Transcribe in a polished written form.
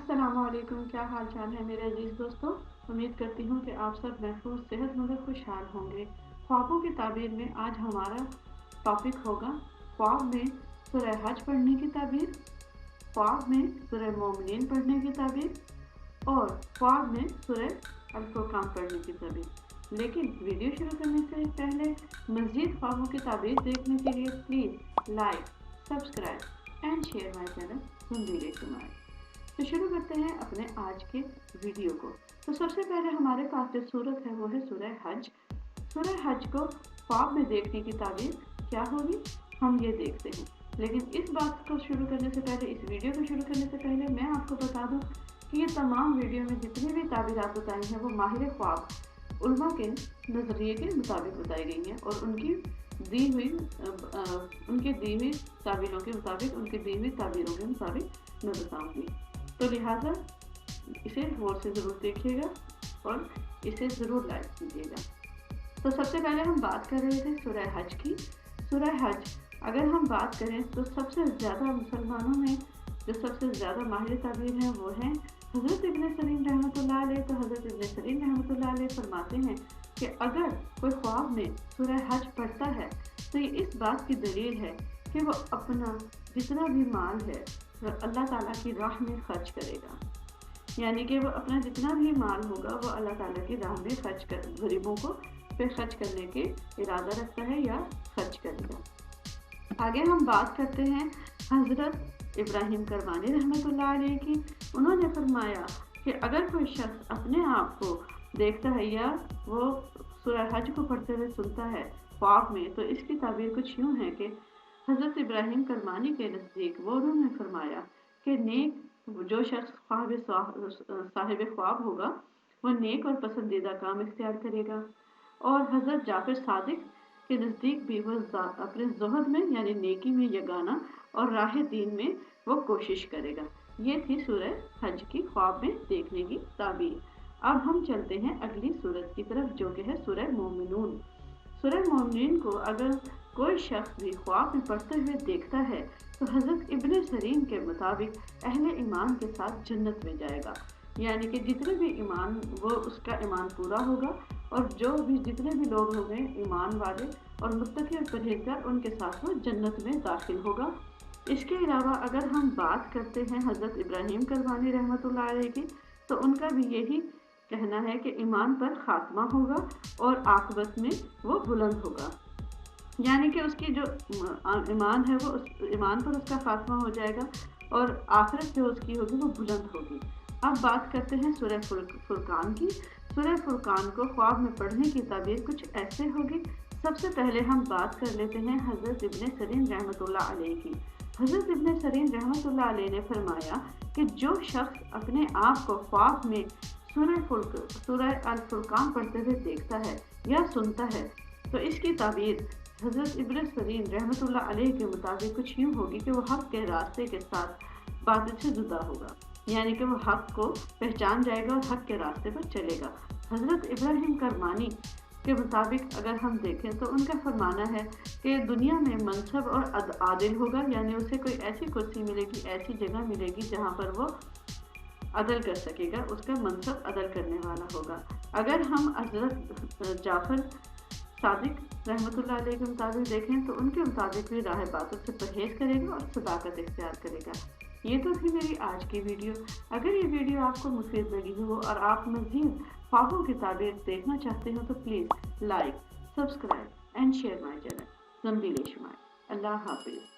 अस्सलाम वालेकुम। क्या हाल चाल है मेरे अजीज़ दोस्तों। उम्मीद करती हूँ कि आप सब महफूज सेहतमंद और खुशहाल होंगे। ख्वाबों की ताबीर में आज हमारा टॉपिक होगा ख्वाब में सूरह हज पढ़ने की ताबीर, ख्वाब में सूरह मोमिनीन पढ़ने की ताबीर और ख्वाब में सूरह अल फुरकान पढ़ने की ताबीर। लेकिन वीडियो शुरू करने से पहले मज़ीद ख्वाबों की ताबीर देखने के लिए please like, subscribe and share my channel ज़िंदगी शुमार। तो शुरू करते हैं अपने आज के वीडियो को। तो सबसे पहले हमारे पास जो सूरत है वो है सूरह हज। सूरह हज को ख्वाब में देखने की ताबीर क्या होगी, हम ये देखते हैं। लेकिन इस बात को शुरू करने से पहले, इस वीडियो को शुरू करने से पहले मैं आपको बता दूं कि ये तमाम वीडियो में जितनी भी ताबीरात बताई हैं वो माहिर ख्वाब उलमा के नज़रिए के मुताबिक बताई गई हैं और उनकी दी हुई ताबीरों के मुताबिक, उनकी दी हुई ताबीरों के मुताबिक मैं बताऊँगी। तो लिहाजा इसे गौर से ज़रूर देखिएगा और इसे ज़रूर लाइक कीजिएगा। तो सबसे पहले हम बात कर रहे थे सूरह हज की। सूरह हज अगर हम बात करें तो सबसे ज़्यादा मुसलमानों में जो सबसे ज़्यादा माहिर ताबीर हैं वो हैं हज़रत इब्न सरीन रहमतुल्लाह अलैह। तो हज़रत इब्न सरीन रहमतुल्लाह अलैह फरमाते हैं कि अगर कोई ख्वाब में सूरह हज पढ़ता है तो ये इस बात की दलील है कि वो अपना जितना भी माल है अल्लाह ताला की राह में खर्च करेगा। यानी कि वो अपना जितना भी माल होगा वो अल्लाह ताला की राह में खर्च कर, गरीबों को पे खर्च करने के इरादा रखता है या खर्च करेगा। आगे हम बात करते हैं हज़रत इब्राहिम करमानी रहमतुल्लाह अलैह की। उन्होंने फरमाया कि अगर कोई शख्स अपने आप को देखता है या वो सूरह हज को पढ़ते हुए सुनता है ख्वाब में, तो इसकी ताबीर कुछ यूँ है कि हज़रत इब्राहिम करमानी के नज़दीक वो उन्होंने फरमाया कि नेक जो शख्स साहिब ख्वाब होगा वो नेक और पसंदीदा काम इख्तियार करेगा। और हज़रत जाफर सादिक के नज़दीक भी वो अपने ज़ुहद में यानी नेकी में यगाना और राह दीन में वो कोशिश करेगा। ये थी सूरह हज की ख्वाब में देखने की ताबीर। अब हम चलते हैं अगली सूरत की तरफ जो कि है सूरह मोमिनून। सूरह मोमिनीन को अगर कोई शख्स भी ख्वाब में पढ़ते हुए देखता है तो हज़रत इब्न सरीन के मुताबिक अहले ईमान के साथ जन्नत में जाएगा। यानी कि जितने भी ईमान वो उसका ईमान पूरा होगा और जितने भी लोग होंगे ईमान वाले और मुत्तकी और परहेज़गार उनके साथ वो जन्नत में दाखिल होगा। इसके अलावा अगर हम बात करते हैं हज़रत इब्राहिम करमानी रहमतुल्लाह अलैह की, तो उनका भी यही कहना है कि ईमान पर ख़ात्मा होगा और आक़िबत में वो बुलंद होगा। यानी कि उसकी जो ईमान है वो उस ईमान पर उसका ख़ात्मा हो जाएगा और आखिरत जो उसकी होगी वो बुलंद होगी। अब बात करते हैं सूरह फुरकान की। सूरह फुरकान को ख्वाब में पढ़ने की ताबीर कुछ ऐसे होगी। सबसे पहले हम बात कर लेते हैं हज़रत इब्न सरीन रहमतुल्लाह अलैह की। हज़रत इब्न सरीन रहमतुल्लाह अलैह ने फरमाया कि जो शख्स अपने आप को ख्वाब में सूरह अल फुरकान पढ़ते हुए देखता है या सुनता है तो इसकी ताबीर हज़रत इब्न सरीन रहमतुल्लाह अलैह के मुताबिक कुछ यूँ होगी कि वो हक़ के रास्ते के साथ बातिल से जुदा होगा। यानी कि वो हक़ को पहचान जाएगा और हक़ के रास्ते पर चलेगा। हज़रत इब्राहिम करमानी के मुताबिक अगर हम देखें तो उनका फरमाना है कि दुनिया में मनसब और आदिल होगा। यानी उसे कोई ऐसी कुर्सी मिलेगी, ऐसी जगह मिलेगी जहाँ पर वो अदल कर सकेगा, उसका मनसब अदल करने वाला होगा। अगर हम हज़रत जाफ़र सादिक रहमतुल्लाह अलैह के मुताबिक देखें तो उनके मुताबिक भी राह बातिल से परहेज़ करेगा और सदाकत इख्तियार करेगा। ये तो थी मेरी आज की वीडियो। अगर ये वीडियो आपको मुफीद लगी हो और आप मज़ीद ख्वाबों की ताबीर देखना चाहते हो तो please like, subscribe and share my channel ज़िंदगी शुमार। अल्लाह हाफिज़।